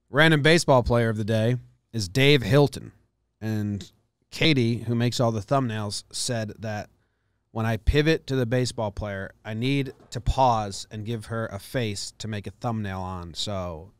Random baseball player of the day is Dave Hilton. And Katie, who makes all the thumbnails, said that when I pivot to the baseball player, I need to pause and give her a face to make a thumbnail on. So,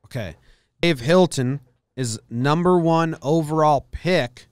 okay. Dave Hilton is #1 overall pick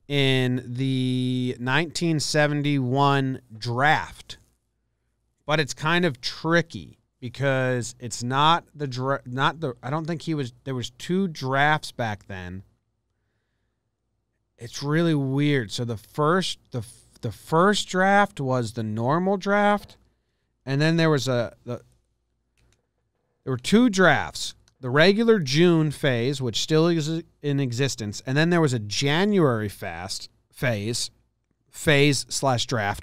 in the 1971 draft. But it's kind of tricky because it's not the I don't think there was 2 drafts back then. It's really weird. So the first draft was the normal draft, and then there were 2 drafts. The regular June phase, which still is in existence, and then there was a January phase/draft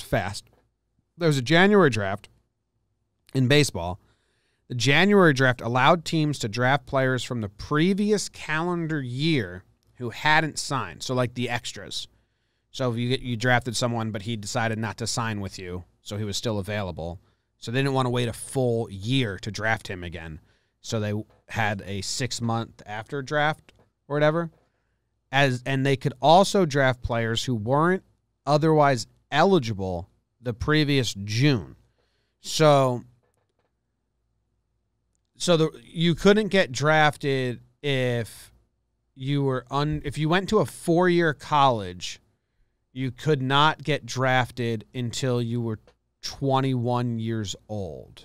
fast. There was a January draft in baseball. The January draft allowed teams to draft players from the previous calendar year who hadn't signed, so like the extras. So if you drafted someone, but he decided not to sign with you, so he was still available. So they didn't want to wait a full year to draft him again. So they had a 6-month after draft or whatever. And they could also draft players who weren't otherwise eligible the previous June. So you couldn't get drafted if you were if you went to a 4-year college, you could not get drafted until you were 21 years old.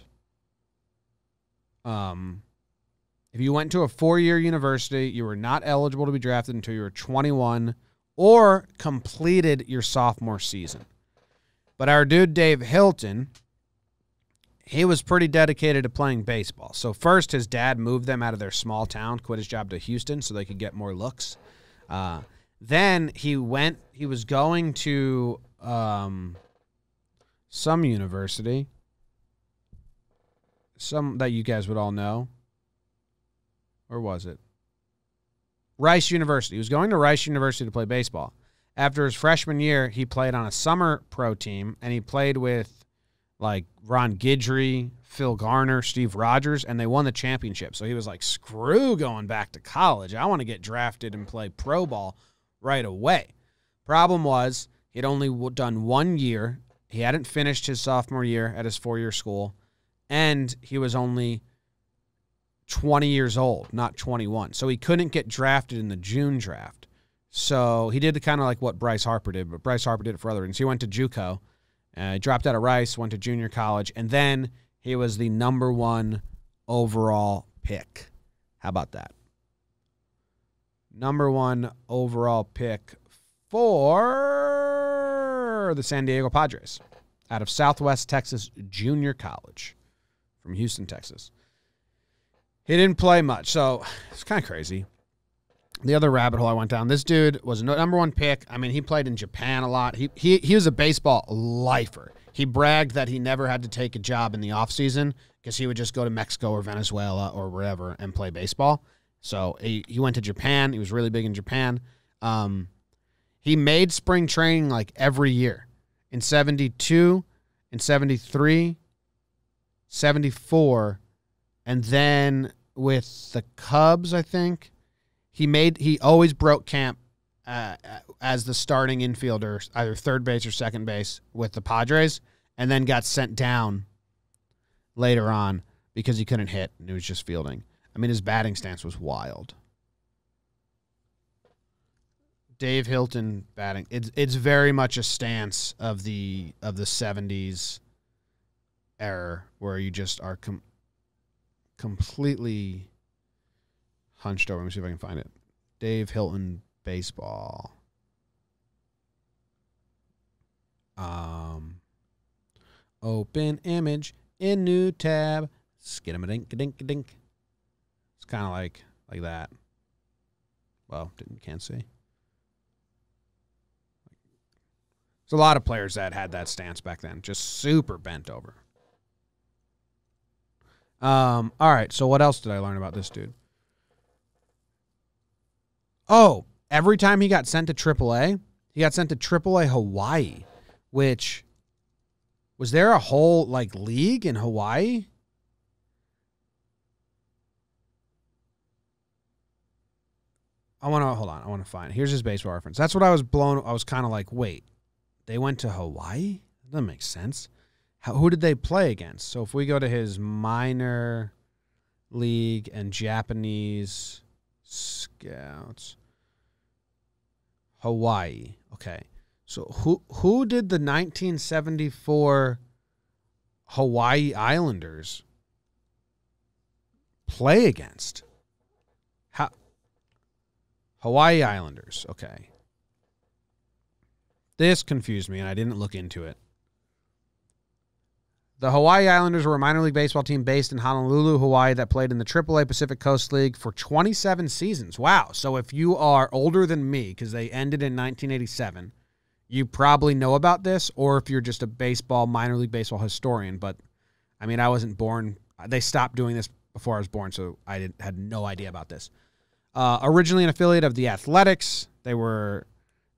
If you went to a 4-year university, you were not eligible to be drafted until you were 21 or completed your sophomore season. But our dude Dave Hilton, he was pretty dedicated to playing baseball. So first, his dad moved them out of their small town, quit his job to Houston so they could get more looks. Then he was going to some university, some that you guys would all know. Or was it? Rice University. He was going to Rice University to play baseball. After his freshman year, he played on a summer pro team, and he played with like Ron Guidry, Phil Garner, Steve Rogers, and they won the championship. So he was like, screw going back to college. I want to get drafted and play pro ball right away. Problem was, he'd only done 1 year. He hadn't finished his sophomore year at his 4-year school, and he was only 20 years old, not 21. So he couldn't get drafted in the June draft. So he did kind of like what Bryce Harper did, but Bryce Harper did it for other reasons. He went to JUCO, dropped out of Rice, went to junior college, and then he was the #1 overall pick. How about that? #1 overall pick for the San Diego Padres out of Southwest Texas Junior College from Houston, Texas. He didn't play much, so it's kind of crazy. The other rabbit hole I went down, this dude was a #1 pick. I mean, he played in Japan a lot. He was a baseball lifer. He bragged that he never had to take a job in the offseason because he would just go to Mexico or Venezuela or wherever and play baseball. So he went to Japan. He was really big in Japan. He made spring training like every year. In 72, in 73, 74, and then with the Cubs, I think, he always broke camp as the starting infielder, either third base or second base with the Padres, and then got sent down later on because he couldn't hit and he was just fielding. I mean, his batting stance was wild. Dave Hilton batting, it's very much a stance of the 70s era where you just are completely hunched over. Let me see if I can find it. Dave Hilton baseball. Open image in new tab. Skidam-a-dink-a-dink-a-dink. It's kind of like that. Well, can't see. There's a lot of players that had that stance back then, just super bent over. All right, so what else did I learn about this dude? Oh, every time he got sent to AAA, he got sent to AAA Hawaii, which, was there a whole, like, league in Hawaii? I want to hold on. I want to find. Here's his baseball reference. That's what I was blown. I was kind of like, wait, they went to Hawaii? That doesn't make sense. Who did they play against? So if we go to his minor league and Japanese scouts, Hawaii. Okay. So who did the 1974 Hawaii Islanders play against? Hawaii Islanders. Okay. This confused me, and I didn't look into it. The Hawaii Islanders were a minor league baseball team based in Honolulu, Hawaii, that played in the AAA Pacific Coast League for 27 seasons. Wow. So if you are older than me, because they ended in 1987, you probably know about this, or if you're just a minor league baseball historian. But, I mean, I wasn't born. They stopped doing this before I was born, so I had no idea about this. Originally an affiliate of the Athletics, then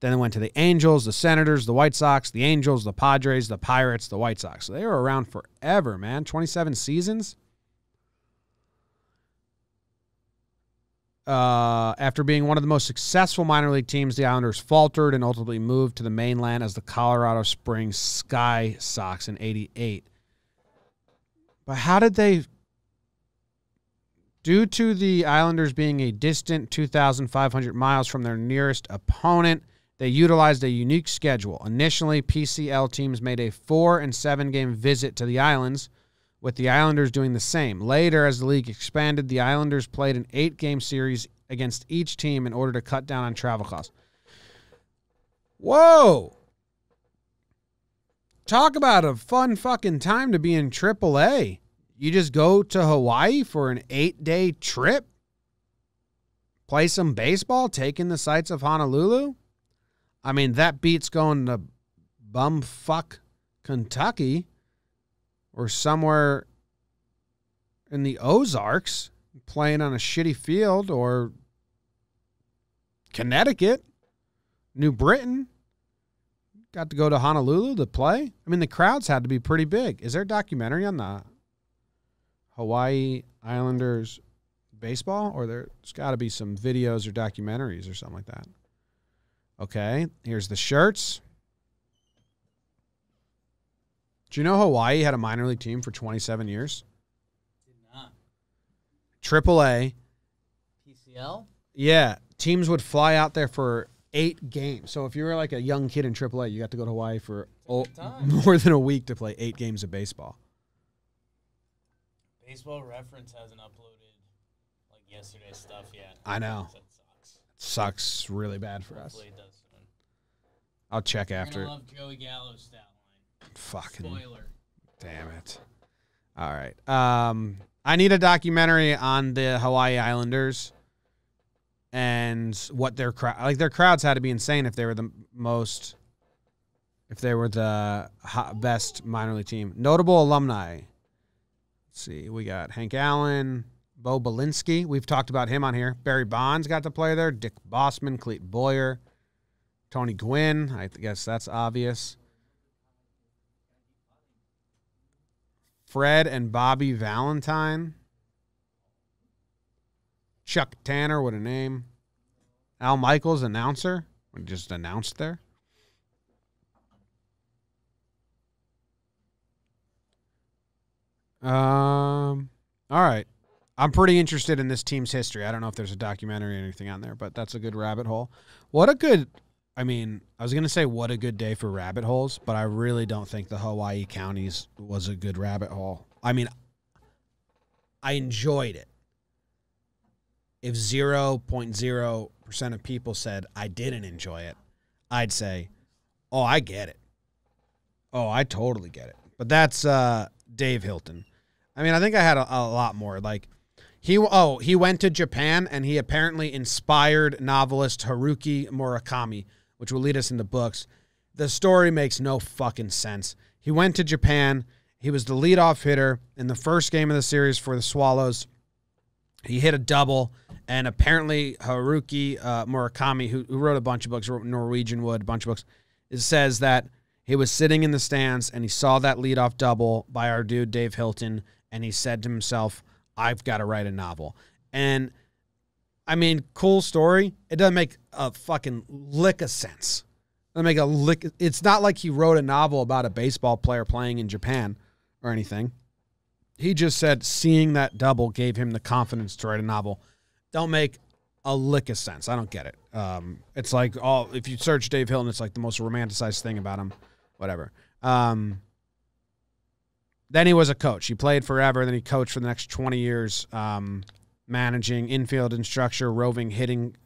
they went to the Angels, the Senators, the White Sox, the Angels, the Padres, the Pirates, the White Sox. So they were around forever, man. 27 seasons. After being one of the most successful minor league teams, the Islanders faltered and ultimately moved to the mainland as the Colorado Springs Sky Sox in '88. But how did they... Due to the Islanders being a distant 2,500 miles from their nearest opponent, they utilized a unique schedule. Initially, PCL teams made a 4- and 7-game visit to the islands, with the Islanders doing the same. Later, as the league expanded, the Islanders played an 8-game series against each team in order to cut down on travel costs. Whoa! Talk about a fun fucking time to be in AAA. You just go to Hawaii for an 8-day trip, play some baseball, take in the sights of Honolulu. I mean, that beats going to bumfuck Kentucky or somewhere in the Ozarks playing on a shitty field, or Connecticut, New Britain. Got to go to Honolulu to play. I mean, the crowds had to be pretty big. Is there a documentary on the Hawaii Islanders baseball, or there's got to be some videos or documentaries or something like that? Okay, here's the shirts. Do you know Hawaii had a minor league team for 27 years? Did not. AAA. PCL? Yeah, teams would fly out there for 8 games. So if you were like a young kid in AAA, you got to go to Hawaii for more than a week to play 8 games of baseball. Baseball Reference hasn't uploaded like yesterday's stuff yet. I know. That sucks. Sucks really bad for us. Hopefully it does soon. I'll check after. You're gonna love Joey Gallo's stat line. Fucking spoiler. Damn it. All right. I need a documentary on the Hawaii Islanders and what their crowds had to be insane if they were the best minor league team. Notable alumni. Let's see. We got Hank Allen, Bo Belinsky. We've talked about him on here. Barry Bonds got to play there. Dick Bossman, Clete Boyer, Tony Gwynn. I guess that's obvious. Fred and Bobby Valentine. Chuck Tanner, what a name. Al Michaels, announcer. Just announced there. All right. I'm pretty interested in this team's history. I don't know if there's a documentary or anything on there, but that's a good rabbit hole. I was going to say what a good day for rabbit holes, but I really don't think the Hawaii counties was a good rabbit hole. I mean, I enjoyed it. If 0.0% of people said I didn't enjoy it, I'd say, oh, I get it. Oh, I totally get it. But that's Dave Hilton. I mean, I think I had a lot more. Like, he went to Japan, and he apparently inspired novelist Haruki Murakami, which will lead us into books. The story makes no fucking sense. He went to Japan. He was the leadoff hitter in the first game of the series for the Swallows. He hit a double, and apparently Haruki Murakami, who wrote a bunch of books, wrote Norwegian Wood, a bunch of books, it says that he was sitting in the stands, and he saw that leadoff double by our dude Dave Hilton, and he said to himself, I've got to write a novel. And I mean, cool story. It doesn't make a fucking lick of sense. It doesn't make a lick. It's not like he wrote a novel about a baseball player playing in Japan or anything. He just said seeing that double gave him the confidence to write a novel. Don't make a lick of sense. I don't get it. It's like, if you search Dave Hilton, it's like the most romanticized thing about him. Whatever. Then he was a coach. He played forever. Then he coached for the next 20 years, managing infield instructor, roving hitting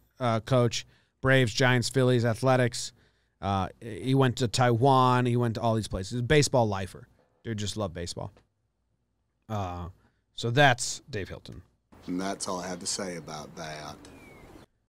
coach, Braves, Giants, Phillies, Athletics. He went to Taiwan. He went to all these places. He's a baseball lifer. Dude just loved baseball. So that's Dave Hilton. And that's all I have to say about that.